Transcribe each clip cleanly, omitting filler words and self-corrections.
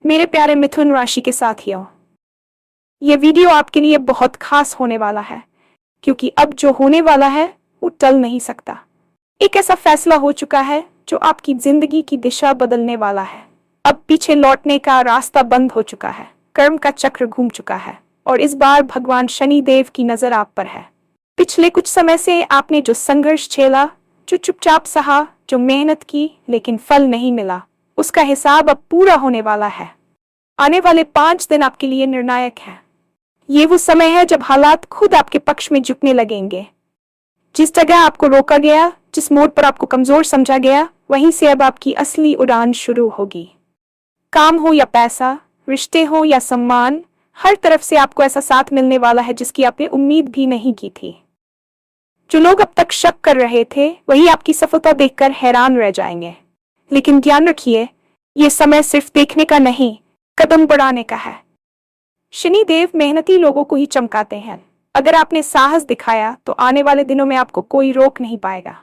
मेरे प्यारे मिथुन राशि के साथियों, ये वीडियो आपके लिए बहुत खास होने वाला है क्योंकि अब जो होने वाला है वो टल नहीं सकता। एक ऐसा फैसला हो चुका है जो आपकी जिंदगी की दिशा बदलने वाला है। अब पीछे लौटने का रास्ता बंद हो चुका है, कर्म का चक्र घूम चुका है और इस बार भगवान शनि देव की नजर आप पर है। पिछले कुछ समय से आपने जो संघर्ष झेला, जो चुपचाप सहा, जो मेहनत की लेकिन फल नहीं मिला, उसका हिसाब अब पूरा होने वाला है। आने वाले 5 दिन आपके लिए निर्णायक है। ये वो समय है जब हालात खुद आपके पक्ष में झुकने लगेंगे। जिस जगह आपको रोका गया, जिस मोड़ पर आपको कमजोर समझा गया, वहीं से अब आपकी असली उड़ान शुरू होगी। काम हो या पैसा, रिश्ते हो या सम्मान, हर तरफ से आपको ऐसा साथ मिलने वाला है जिसकी आपने उम्मीद भी नहीं की थी। जो लोग अब तक शक कर रहे थे वही आपकी सफलता देखकर हैरान रह जाएंगे। लेकिन ध्यान रखिए, ये समय सिर्फ देखने का नहीं, कदम बढ़ाने का है। शनि देव मेहनती लोगों को ही चमकाते हैं। अगर आपने साहस दिखाया तो आने वाले दिनों में आपको कोई रोक नहीं पाएगा।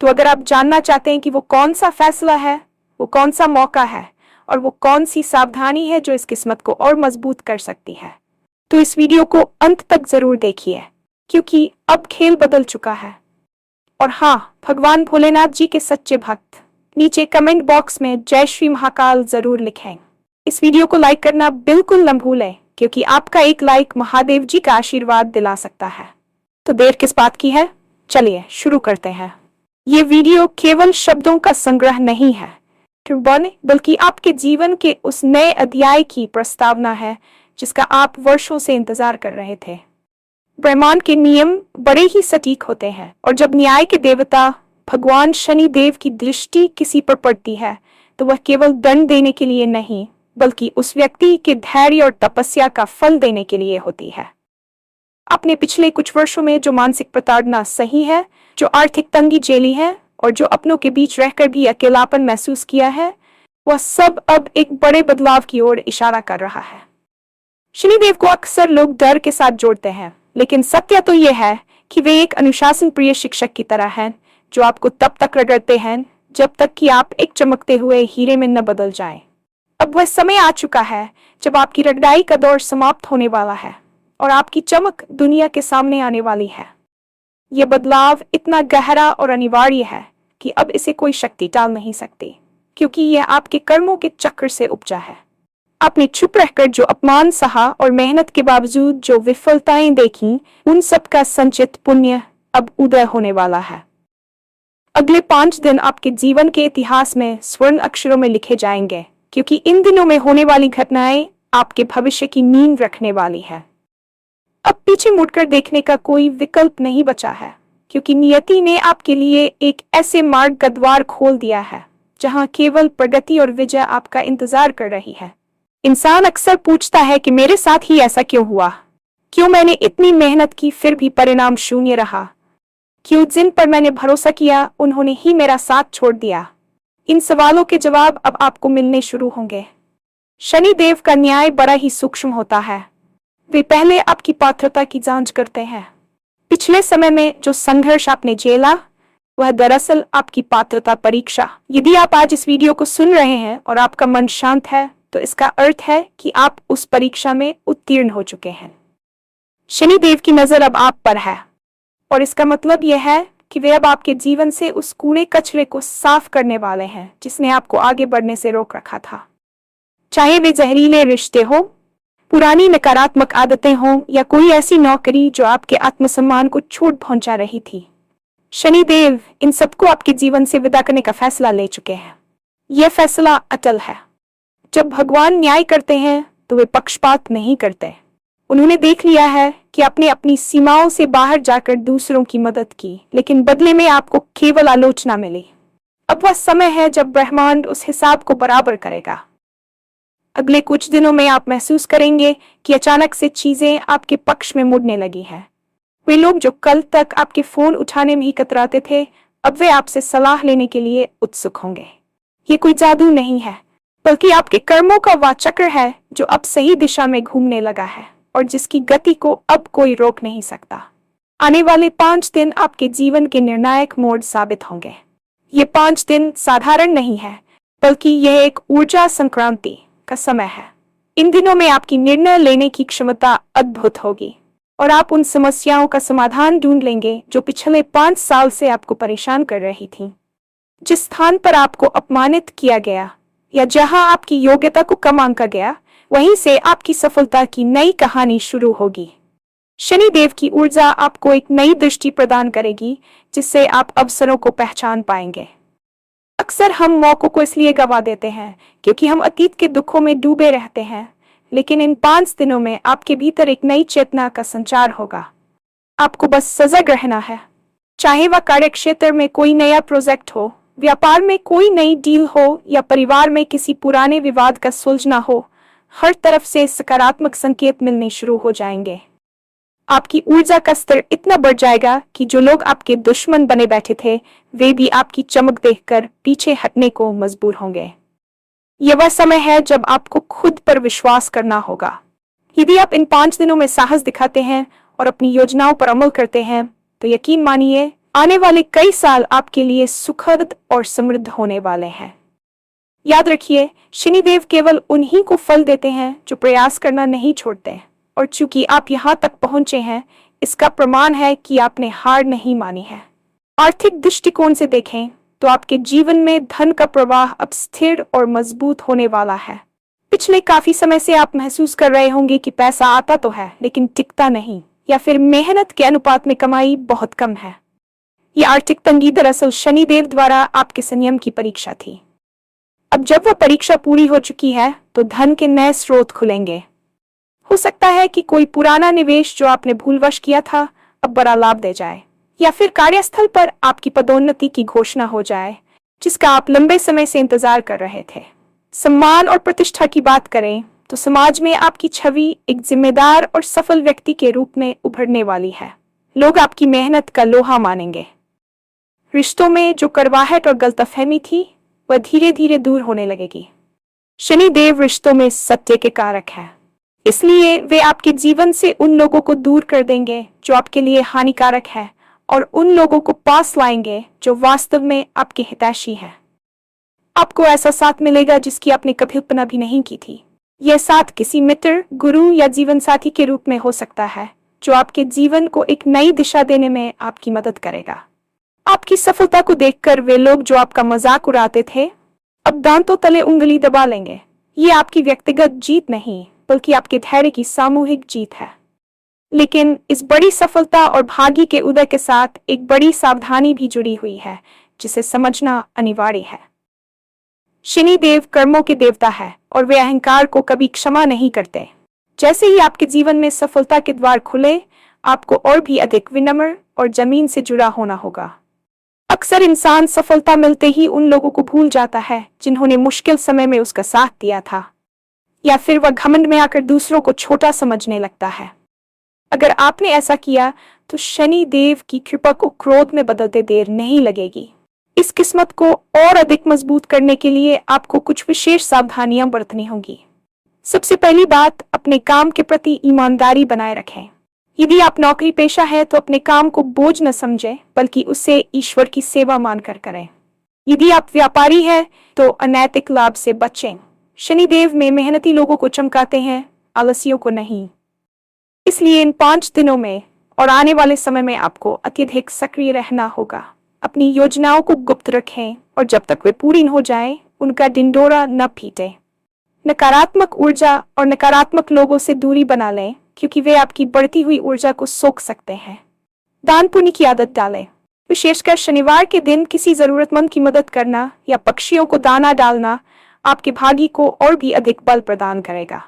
तो अगर आप जानना चाहते हैं कि वो कौन सा फैसला है, वो कौन सा मौका है और वो कौन सी सावधानी है जो इस किस्मत को और मजबूत कर सकती है, तो इस वीडियो को अंत तक जरूर देखिए क्योंकि अब खेल बदल चुका है। और हाँ, भगवान भोलेनाथ जी के सच्चे भक्त नीचे कमेंट बॉक्स में जय श्री महाकाल जरूर लिखें। इस वीडियो को लाइक करना बिल्कुल न भूलें क्योंकि आपका एक लाइक महादेव जी का आशीर्वाद दिला सकता है। तो देर किस बात की है, चलिए शुरू करते हैं। ये वीडियो केवल शब्दों का संग्रह नहीं है बल्कि आपके जीवन के उस नए अध्याय की प्रस्तावना है जिसका आप वर्षों से इंतजार कर रहे थे। ब्रह्मांड के नियम बड़े ही सटीक होते हैं और जब न्याय के देवता भगवान शनि देव की दृष्टि किसी पर पड़ती है तो वह केवल दंड देने के लिए नहीं बल्कि उस व्यक्ति के धैर्य और तपस्या का फल देने के लिए होती है। आपने पिछले कुछ वर्षों में जो मानसिक प्रताड़ना सही है, जो आर्थिक तंगी झेली है और जो अपनों के बीच रहकर भी अकेलापन महसूस किया है, वह सब अब एक बड़े बदलाव की ओर इशारा कर रहा है। शनिदेव को अक्सर लोग डर के साथ जोड़ते हैं, लेकिन सत्य तो यह है कि वे एक अनुशासन प्रिय शिक्षक की तरह हैं जो आपको तब तक रगड़ते हैं जब तक कि आप एक चमकते हुए हीरे में न बदल जाएं। अब वह समय आ चुका है जब आपकी रगड़ाई का दौर समाप्त होने वाला है और आपकी चमक दुनिया के सामने आने वाली है। यह बदलाव इतना गहरा और अनिवार्य है कि अब इसे कोई शक्ति टाल नहीं सकती क्योंकि यह आपके कर्मों के चक्र से उपजा है। आपने चुप रहकर जो अपमान सहा और मेहनत के बावजूद जो विफलताएं देखी, उन सब का संचित पुण्य अब उदय होने वाला है। अगले 5 दिन आपके जीवन के इतिहास में स्वर्ण अक्षरों में लिखे जाएंगे क्योंकि इन दिनों में होने वाली घटनाएं आपके भविष्य की नींव रखने वाली है। अब पीछे मुड़कर देखने का कोई विकल्प नहीं बचा है क्योंकि नियति ने आपके लिए एक ऐसे मार्ग का द्वार खोल दिया है जहां केवल प्रगति और विजय आपका इंतजार कर रही है। इंसान अक्सर पूछता है कि मेरे साथ ही ऐसा क्यों हुआ, क्यों मैंने इतनी मेहनत की फिर भी परिणाम शून्य रहा, क्यों जिन पर मैंने भरोसा किया उन्होंने ही मेरा साथ छोड़ दिया। इन सवालों के जवाब अब आपको मिलने शुरू होंगे। शनि देव का न्याय बड़ा ही सूक्ष्म होता है। वे पहले आपकी पात्रता की जांच करते हैं। पिछले समय में जो संघर्ष आपने झेला वह दरअसल आपकी पात्रता परीक्षा। यदि आप आज इस वीडियो को सुन रहे हैं और आपका मन शांत है तो इसका अर्थ है कि आप उस परीक्षा में उत्तीर्ण हो चुके हैं। शनि देव की नजर अब आप पर है और इसका मतलब यह है कि वे अब आपके जीवन से उस कूड़े कचरे को साफ करने वाले हैं जिसने आपको आगे बढ़ने से रोक रखा था। चाहे वे जहरीले रिश्ते हो, पुरानी नकारात्मक आदतें हों या कोई ऐसी नौकरी जो आपके आत्मसम्मान को चोट पहुंचा रही थी, शनिदेव इन सबको आपके जीवन से विदा करने का फैसला ले चुके हैं। यह फैसला अटल है। जब भगवान न्याय करते हैं तो वे पक्षपात नहीं करते। उन्होंने देख लिया है कि आपने अपनी सीमाओं से बाहर जाकर दूसरों की मदद की, लेकिन बदले में आपको केवल आलोचना मिली। अब वह समय है जब ब्रह्मांड उस हिसाब को बराबर करेगा। अगले कुछ दिनों में आप महसूस करेंगे कि अचानक से चीजें आपके पक्ष में मुड़ने लगी हैं। वे लोग जो कल तक आपके फोन उठाने में ही कतराते थे, अब वे आपसे सलाह लेने के लिए उत्सुक होंगे। ये कोई जादू नहीं है, बल्कि आपके कर्मों का वह चक्र है जो अब सही दिशा में घूमने लगा है और जिसकी गति को अब कोई रोक नहीं सकता। आने वाले 5 दिन आपके जीवन के निर्णायक मोड़ साबित होंगे। ये 5 दिन साधारण नहीं है, बल्कि यह एक ऊर्जा संक्रांति, का समय है। इन दिनों में आपकी निर्णय लेने की क्षमता अद्भुत होगी और आप उन समस्याओं का समाधान ढूंढ लेंगे जो पिछले 5 साल से आपको परेशान कर रही थी। जिस स्थान पर आपको अपमानित किया गया या जहां आपकी योग्यता को कम आंका गया, वहीं से आपकी सफलता की नई कहानी शुरू होगी। शनिदेव की ऊर्जा आपको एक नई दृष्टि प्रदान करेगी जिससे आप अवसरों को पहचान पाएंगे। अक्सर हम मौकों को इसलिए गवा देते हैं क्योंकि हम अतीत के दुखों में डूबे रहते हैं, लेकिन इन 5 दिनों में आपके भीतर एक नई चेतना का संचार होगा। आपको बस सजग रहना है। चाहे वह कार्य क्षेत्र में कोई नया प्रोजेक्ट हो, व्यापार में कोई नई डील हो या परिवार में किसी पुराने विवाद का सुलझना हो, हर तरफ से सकारात्मक संकेत मिलने शुरू हो जाएंगे। आपकी ऊर्जा का स्तर इतना बढ़ जाएगा कि जो लोग आपके दुश्मन बने बैठे थे, वे भी आपकी चमक देखकर पीछे हटने को मजबूर होंगे। यह वह समय है जब आपको खुद पर विश्वास करना होगा। यदि आप इन 5 दिनों में साहस दिखाते हैं और अपनी योजनाओं पर अमल करते हैं, तो यकीन मानिए आने वाले कई साल आपके लिए सुखद और समृद्ध होने वाले हैं। याद रखिए, शनिदेव केवल उन्हीं को फल देते हैं जो प्रयास करना नहीं छोड़ते, और चूंकि आप यहाँ तक पहुंचे हैं, इसका प्रमाण है कि आपने हार नहीं मानी है। आर्थिक दृष्टिकोण से देखें तो आपके जीवन में धन का प्रवाह अब स्थिर और मजबूत होने वाला है। पिछले काफी समय से आप महसूस कर रहे होंगे कि पैसा आता तो है लेकिन टिकता नहीं, या फिर मेहनत के अनुपात में कमाई बहुत कम है। ये आर्थिक तंगी दरअसल शनिदेव द्वारा आपके संयम की परीक्षा थी। अब जब वह परीक्षा पूरी हो चुकी है तो धन के नए स्रोत खुलेंगे। हो सकता है कि कोई पुराना निवेश जो आपने भूलवश किया था अब बड़ा लाभ दे जाए, या फिर कार्यस्थल पर आपकी पदोन्नति की घोषणा हो जाए जिसका आप लंबे समय से इंतजार कर रहे थे। सम्मान और प्रतिष्ठा की बात करें तो समाज में आपकी छवि एक जिम्मेदार और सफल व्यक्ति के रूप में उभरने वाली है। लोग आपकी मेहनत का लोहा मानेंगे। रिश्तों में जो कड़वाहट और गलतफहमी थी, वह धीरे धीरे दूर होने लगेगी। शनिदेव रिश्तों में सत्य के कारक है, इसलिए वे आपके जीवन से उन लोगों को दूर कर देंगे जो आपके लिए हानिकारक है और उन लोगों को पास लाएंगे जो वास्तव में आपके हितैषी हैं। आपको ऐसा साथ मिलेगा जिसकी आपने कभी कल्पना भी नहीं की थी। यह साथ किसी मित्र, गुरु या जीवन साथी के रूप में हो सकता है जो आपके जीवन को एक नई दिशा देने में आपकी मदद करेगा। आपकी सफलता को देखकर वे लोग जो आपका मजाक उड़ाते थे, अब दांतों तले उंगली दबा लेंगे। ये आपकी व्यक्तिगत जीत नहीं, बल्कि आपके धैर्य की सामूहिक जीत है। लेकिन इस बड़ी सफलता और भाग्य के उदय के साथ एक बड़ी सावधानी भी जुड़ी हुई है जिसे समझना अनिवार्य है। शनिदेव कर्मों के देवता है और वे अहंकार को कभी क्षमा नहीं करते। जैसे ही आपके जीवन में सफलता के द्वार खुले, आपको और भी अधिक विनम्र और जमीन से जुड़ा होना होगा। अक्सर इंसान सफलता मिलते ही उन लोगों को भूल जाता है जिन्होंने मुश्किल समय में उसका साथ दिया था, या फिर वह घमंड में आकर दूसरों को छोटा समझने लगता है। अगर आपने ऐसा किया तो शनि देव की कृपा को क्रोध में बदलते देर नहीं लगेगी। इस किस्मत को और अधिक मजबूत करने के लिए आपको कुछ विशेष सावधानियां बरतनी होंगी। सबसे पहली बात, अपने काम के प्रति ईमानदारी बनाए रखें। यदि आप नौकरी पेशा है तो अपने काम को बोझ न समझें, बल्कि उसे ईश्वर की सेवा मानकर करें। यदि आप व्यापारी हैं तो अनैतिक लाभ से बचें। शनिदेव में मेहनती लोगों को चमकाते हैं, आलसियों को नहीं। इसलिए इन 5 दिनों में और आने वाले समय में आपको अत्यधिक सक्रिय रहना होगा। अपनी योजनाओं को गुप्त रखें और जब तक वे पूरी न हो जाएं, उनका ढिंढोरा न पीटें। नकारात्मक ऊर्जा और नकारात्मक लोगों से दूरी बना लें, क्योंकि वे आपकी बढ़ती हुई ऊर्जा को सोख सकते हैं। दान पुण्य की आदत डालें। विशेषकर शनिवार के दिन किसी जरूरतमंद की मदद करना या पक्षियों को दाना डालना आपके भाग्य को और भी अधिक बल प्रदान करेगा।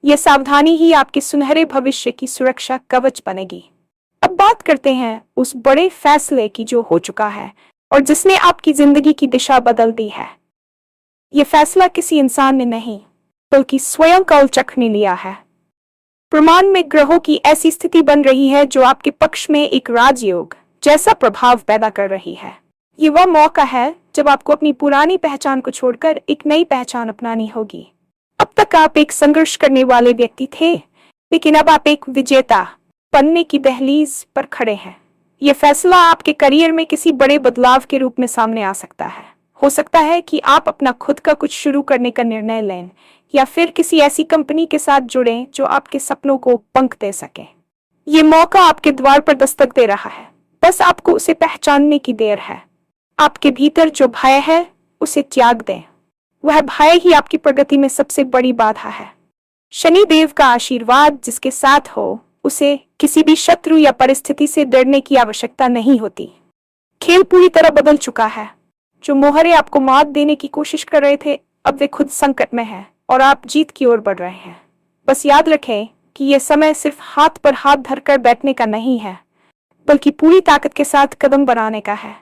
यह सावधानी ही आपके सुनहरे भविष्य की सुरक्षा कवच बनेगी। अब बात करते हैं उस बड़े फैसले की जो हो चुका है और जिसने आपकी जिंदगी की दिशा बदल दी है। यह फैसला किसी इंसान ने नहीं, बल्कि स्वयं कालचक्र ने लिया है। प्रमाण में ग्रहों की ऐसी स्थिति बन रही है जो आपके पक्ष में एक राजयोग जैसा प्रभाव पैदा कर रही है। ये वह मौका है जब आपको अपनी पुरानी पहचान को छोड़कर एक नई पहचान अपनानी होगी। अब तक आप एक संघर्ष करने वाले व्यक्ति थे, लेकिन अब आप एक विजेता बनने की दहलीज पर खड़े हैं। यह फैसला आपके करियर में किसी बड़े बदलाव के रूप में सामने आ सकता है। हो सकता है कि आप अपना खुद का कुछ शुरू करने का निर्णय लें, या फिर किसी ऐसी कंपनी के साथ जुड़ें जो आपके सपनों को पंख दे सके। ये मौका आपके द्वार पर दस्तक दे रहा है, बस आपको उसे पहचानने की देर है। आपके भीतर जो भय है उसे त्याग दें। वह भय ही आपकी प्रगति में सबसे बड़ी बाधा है। शनि देव का आशीर्वाद जिसके साथ हो, उसे किसी भी शत्रु या परिस्थिति से डरने की आवश्यकता नहीं होती। खेल पूरी तरह बदल चुका है। जो मोहरे आपको मात देने की कोशिश कर रहे थे, अब वे खुद संकट में हैं और आप जीत की ओर बढ़ रहे हैं। बस याद रखें कि यह समय सिर्फ हाथ पर हाथ धरकर बैठने का नहीं है, बल्कि पूरी ताकत के साथ कदम बढ़ाने का है।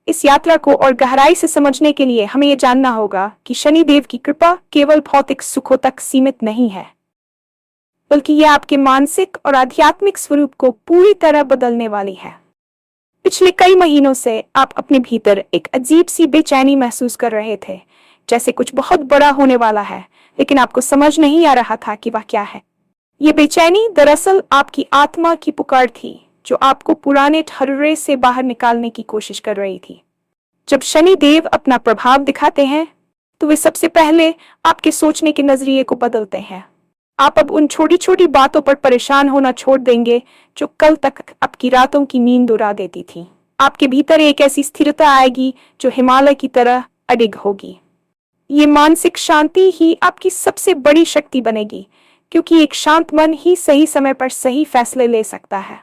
इस यात्रा को और गहराई से समझने के लिए हमें यह जानना होगा कि शनि देव की कृपा केवल भौतिक सुखों तक सीमित नहीं है, बल्कि यह आपके मानसिक और आध्यात्मिक स्वरूप को पूरी तरह बदलने वाली है। पिछले कई महीनों से आप अपने भीतर एक अजीब सी बेचैनी महसूस कर रहे थे, जैसे कुछ बहुत बड़ा होने वाला है, लेकिन आपको समझ नहीं आ रहा था कि वह क्या है। ये बेचैनी दरअसल आपकी आत्मा की पुकार थी, जो आपको पुराने ठर्रे से बाहर निकालने की कोशिश कर रही थी। जब शनि देव अपना प्रभाव दिखाते हैं, तो वे सबसे पहले आपके सोचने के नजरिए को बदलते हैं। आप अब उन छोटी छोटी बातों पर परेशान होना छोड़ देंगे जो कल तक आपकी रातों की नींद उड़ा देती थी। आपके भीतर एक ऐसी स्थिरता आएगी जो हिमालय की तरह अडिग होगी। ये मानसिक शांति ही आपकी सबसे बड़ी शक्ति बनेगी, क्योंकि एक शांत मन ही सही समय पर सही फैसले ले सकता है।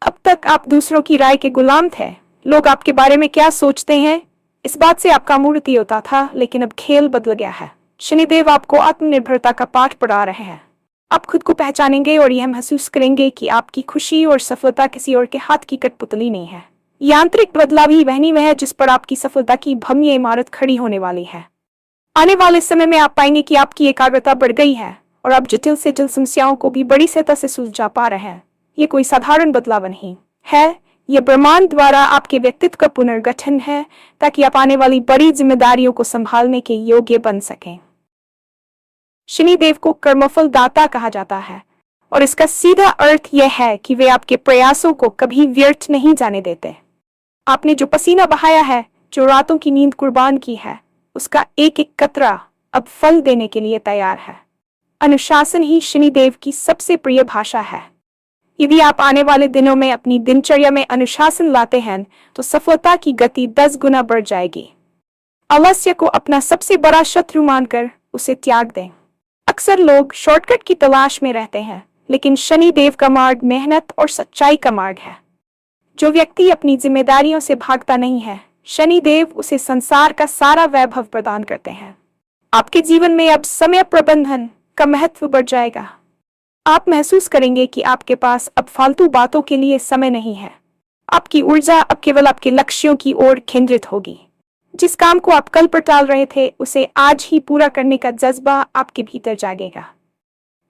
अब तक आप दूसरों की राय के गुलाम थे। लोग आपके बारे में क्या सोचते हैं, इस बात से आपका मूर्ति होता था, लेकिन अब खेल बदल गया है। शनिदेव आपको आत्मनिर्भरता का पाठ पढ़ा रहे हैं। आप खुद को पहचानेंगे और यह महसूस करेंगे कि आपकी खुशी और सफलता किसी और के हाथ की कठपुतली नहीं है। यांत्रिक बदलाव ही वहनी में है जिस पर आपकी सफलता की भव्य इमारत खड़ी होने वाली है। आने वाले समय में आप पाएंगे कि आपकी एकाग्रता बढ़ गई है और आप जटिल से जटिल समस्याओं को भी बड़ी सतह से सुलझा पा रहे हैं। ये कोई साधारण बदलाव नहीं है, यह ब्रह्मांड द्वारा आपके व्यक्तित्व का पुनर्गठन है, ताकि आप आने वाली बड़ी जिम्मेदारियों को संभालने के योग्य बन सकें। शनिदेव को कर्मफल दाता कहा जाता है, और इसका सीधा अर्थ यह है कि वे आपके प्रयासों को कभी व्यर्थ नहीं जाने देते। आपने जो पसीना बहाया है, जो रातों की नींद कुर्बान की है, उसका एक एक कतरा अब फल देने के लिए तैयार है। अनुशासन ही शनिदेव की सबसे प्रिय भाषा है। यदि आप आने वाले दिनों में अपनी दिनचर्या में अनुशासन लाते हैं, तो सफलता की गति 10 गुना बढ़ जाएगी। आलस्य को अपना सबसे बड़ा शत्रु मानकर उसे त्याग दें। अक्सर लोग शॉर्टकट की तलाश में रहते हैं, लेकिन शनिदेव का मार्ग मेहनत और सच्चाई का मार्ग है। जो व्यक्ति अपनी जिम्मेदारियों से भागता नहीं है, शनिदेव उसे संसार का सारा वैभव प्रदान करते हैं। आपके जीवन में अब समय प्रबंधन का महत्व बढ़ जाएगा। आप महसूस करेंगे कि आपके पास अब फालतू बातों के लिए समय नहीं है। आपकी ऊर्जा अब केवल आपके लक्ष्यों की ओर केंद्रित होगी। जिस काम को आप कल पर टाल रहे थे, उसे आज ही पूरा करने का जज्बा आपके भीतर जागेगा।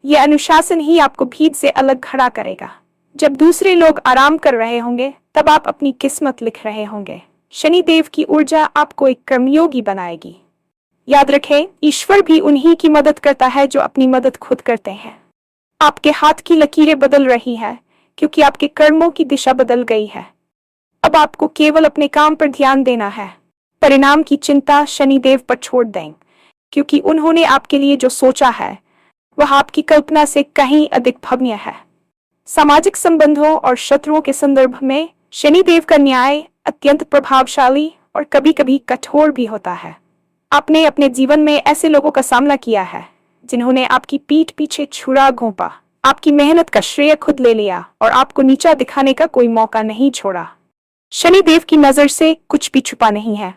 यह अनुशासन ही आपको भीड़ से अलग खड़ा करेगा। जब दूसरे लोग आराम कर रहे होंगे, तब आप अपनी किस्मत लिख रहे होंगे। शनिदेव की ऊर्जा आपको एक कर्मयोगी बनाएगी। याद रखें, ईश्वर भी उन्हीं की मदद करता है जो अपनी मदद खुद करते हैं। आपके हाथ की लकीरें बदल रही है, क्योंकि आपके कर्मों की दिशा बदल गई है। अब आपको केवल अपने काम पर ध्यान देना है। परिणाम की चिंता शनिदेव पर छोड़ दें, क्योंकि उन्होंने आपके लिए जो सोचा है, वह आपकी कल्पना से कहीं अधिक भव्य है। सामाजिक संबंधों और शत्रुओं के संदर्भ में शनिदेव का न्याय अत्यंत प्रभावशाली और कभी कभी कठोर भी होता है। आपने अपने जीवन में ऐसे लोगों का सामना किया है जिन्होंने आपकी पीठ पीछे छुरा घोंपा, आपकी मेहनत का श्रेय खुद ले लिया और आपको नीचा दिखाने का कोई मौका नहीं छोड़ा। शनिदेव की नजर से कुछ भी छुपा नहीं है।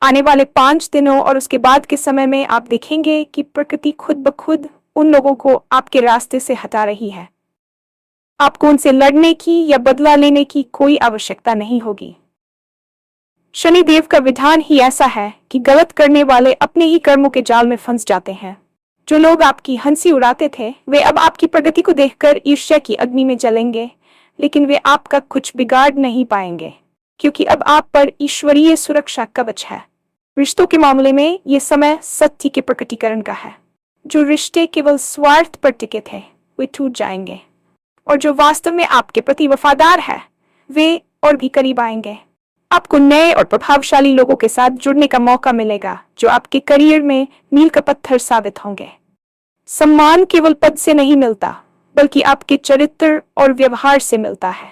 आने वाले 5 दिनों और उसके बाद के समय में आप देखेंगे कि प्रकृति खुद ब खुद उन लोगों को आपके रास्ते से हटा रही है। आपको उनसे लड़ने की या बदला लेने की कोई आवश्यकता नहीं होगी। शनिदेव का विधान ही ऐसा है कि गलत करने वाले अपने ही कर्मों के जाल में फंस जाते हैं। जो लोग आपकी हंसी उड़ाते थे, वे अब आपकी प्रगति को देखकर ईर्ष्या की अग्नि में जलेंगे, लेकिन वे आपका कुछ बिगाड़ नहीं पाएंगे, क्योंकि अब आप पर ईश्वरीय सुरक्षा कवच है। रिश्तों के मामले में ये समय सत्य के प्रकटीकरण का है। जो रिश्ते केवल स्वार्थ पर टिके थे, वे टूट जाएंगे, और जो वास्तव में आपके प्रति वफादार है, वे और भी करीब आएंगे। आपको नए और प्रभावशाली लोगों के साथ जुड़ने का मौका मिलेगा जो आपके करियर में मील का पत्थर साबित होंगे। सम्मान केवल पद से नहीं मिलता, बल्कि आपके चरित्र और व्यवहार से मिलता है।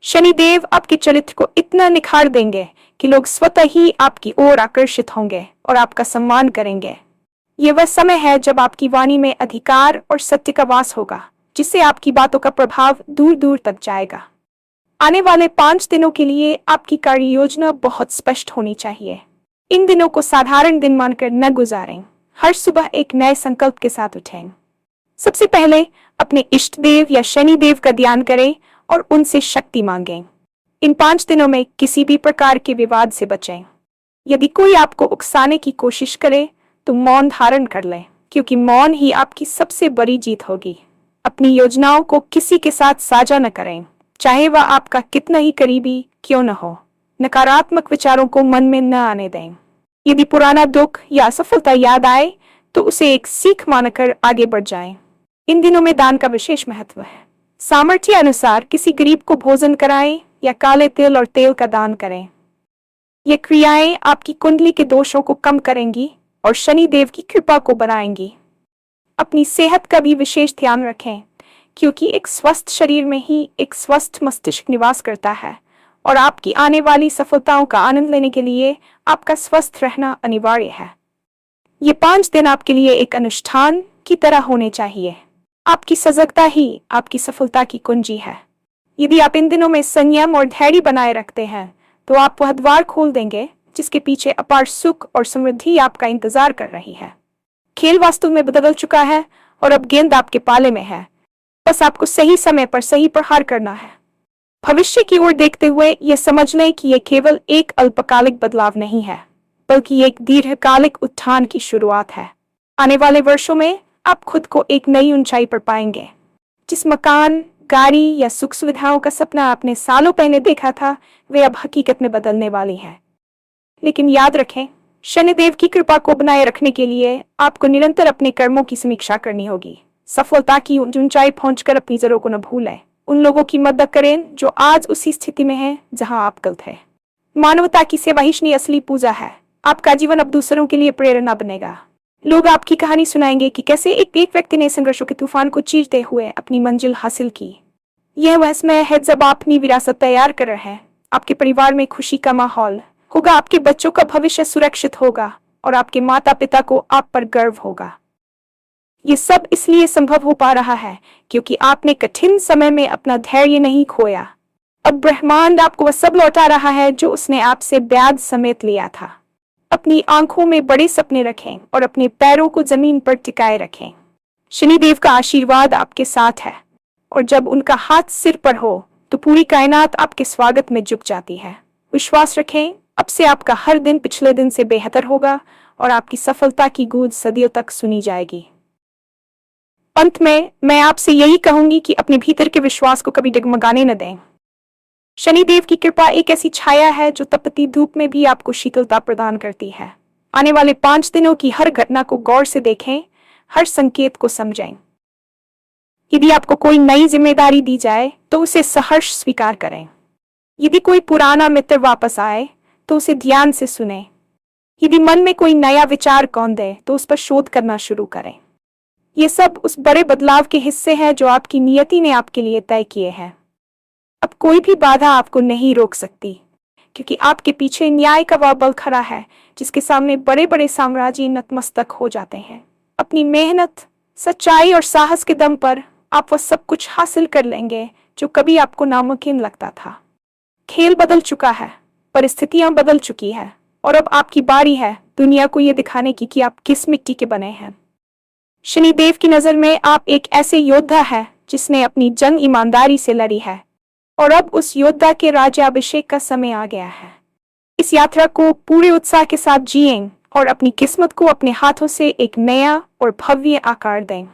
शनिदेव आपके चरित्र को इतना निखार देंगे कि लोग स्वतः ही आपकी ओर आकर्षित होंगे और आपका सम्मान करेंगे। यह वह समय है जब आपकी वाणी में अधिकार और सत्य का वास होगा, जिससे आपकी बातों का प्रभाव दूर दूर तक जाएगा। आने वाले 5 दिनों के लिए आपकी कार्य योजना बहुत स्पष्ट होनी चाहिए। इन दिनों को साधारण दिन मानकर न गुजारें। हर सुबह एक नए संकल्प के साथ उठें। सबसे पहले अपने इष्ट देव या शनिदेव का ध्यान करें और उनसे शक्ति मांगें। इन 5 दिनों में किसी भी प्रकार के विवाद से बचें। यदि कोई आपको उकसाने की कोशिश करे तो मौन धारण कर लें, क्योंकि मौन ही आपकी सबसे बड़ी जीत होगी। अपनी योजनाओं को किसी के साथ साझा न करें, चाहे वह आपका कितना ही करीबी क्यों न हो। नकारात्मक विचारों को मन में न आने दें। यदि पुराना दुख या असफलता याद आए तो उसे एक सीख मानकर आगे बढ़ जाएं। इन दिनों में दान का विशेष महत्व है। सामर्थ्य अनुसार किसी गरीब को भोजन कराएं या काले तिल और तेल का दान करें। ये क्रियाएं आपकी कुंडली के दोषों को कम करेंगी और शनि देव की कृपा को बनाएंगी। अपनी सेहत का भी विशेष ध्यान रखें, क्योंकि एक स्वस्थ शरीर में ही एक स्वस्थ मस्तिष्क निवास करता है और आपकी आने वाली सफलताओं का आनंद लेने के लिए आपका स्वस्थ रहना अनिवार्य है। ये 5 दिन आपके लिए एक अनुष्ठान की तरह होने चाहिए। आपकी सजगता ही आपकी सफलता की कुंजी है। यदि आप इन दिनों में संयम और धैर्य बनाए रखते हैं तो आप वह द्वार खोल देंगे जिसके पीछे अपार सुख और समृद्धि आपका इंतजार कर रही है। खेल वास्तव में बदल चुका है और अब गेंद आपके पाले में है। बस आपको सही समय पर सही प्रहार करना है। भविष्य की ओर देखते हुए यह समझ लें कि यह केवल एक अल्पकालिक बदलाव नहीं है, बल्कि एक दीर्घकालिक उत्थान की शुरुआत है। आने वाले वर्षों में आप खुद को एक नई ऊंचाई पर पाएंगे। जिस मकान, गाड़ी या सुख सुविधाओं का सपना आपने सालों पहले देखा था, वे अब हकीकत में बदलने वाली है। लेकिन याद रखें, शनिदेव की कृपा को बनाए रखने के लिए आपको निरंतर अपने कर्मों की समीक्षा करनी होगी। सफलता की ऊंचाई पहुंचकर अपनी जड़ों को न भूलें। उन लोगों की मदद करें जो आज उसी स्थिति में हैं जहां आप कल थे। मानवता की सेवा ही असली पूजा है। आपका जीवन अब दूसरों के लिए प्रेरणा बनेगा। लोग आपकी कहानी सुनाएंगे कि कैसे एक व्यक्ति ने संघर्षों के तूफान को चीरते हुए अपनी मंजिल हासिल की। यह वह समय है जब आप अपनी विरासत तैयार कर रहे हैं। आपके परिवार में खुशी का माहौल होगा, आपके बच्चों का भविष्य सुरक्षित होगा और आपके माता पिता को आप पर गर्व होगा। ये सब इसलिए संभव हो पा रहा है क्योंकि आपने कठिन समय में अपना धैर्य नहीं खोया। अब ब्रह्मांड आपको वह सब लौटा रहा है जो उसने आपसे ब्याज समेत लिया था। अपनी आंखों में बड़े सपने रखें और अपने पैरों को जमीन पर टिकाए रखें। शनिदेव का आशीर्वाद आपके साथ है और जब उनका हाथ सिर पर हो तो पूरी कायनात आपके स्वागत में झुक जाती है। विश्वास रखें, अब से आपका हर दिन पिछले दिन से बेहतर होगा और आपकी सफलता की गूंज सदियों तक सुनी जाएगी। अंत में मैं आपसे यही कहूंगी कि अपने भीतर के विश्वास को कभी डगमगाने न दें। शनिदेव की कृपा एक ऐसी छाया है जो तपती धूप में भी आपको शीतलता प्रदान करती है। आने वाले 5 दिनों की हर घटना को गौर से देखें, हर संकेत को समझें। यदि आपको कोई नई जिम्मेदारी दी जाए तो उसे सहर्ष स्वीकार करें। यदि कोई पुराना मित्र वापस आए तो उसे ध्यान से सुनें। यदि मन में कोई नया विचार कौन दे तो उस पर शोध करना शुरू करें। ये सब उस बड़े बदलाव के हिस्से हैं जो आपकी नियति ने आपके लिए तय किए हैं। अब कोई भी बाधा आपको नहीं रोक सकती, क्योंकि आपके पीछे न्याय का वह बल खड़ा है जिसके सामने बड़े बड़े साम्राज्य नतमस्तक हो जाते हैं। अपनी मेहनत, सच्चाई और साहस के दम पर आप वह सब कुछ हासिल कर लेंगे जो कभी आपको नामुमकिन लगता था। खेल बदल चुका है, परिस्थितियां बदल चुकी है और अब आपकी बारी है दुनिया को यह दिखाने की कि आप किस मिट्टी के बने हैं। शनिदेव की नजर में आप एक ऐसे योद्धा है जिसने अपनी जंग ईमानदारी से लड़ी है और अब उस योद्धा के राज्याभिषेक का समय आ गया है। इस यात्रा को पूरे उत्साह के साथ जिएं और अपनी किस्मत को अपने हाथों से एक नया और भव्य आकार दें।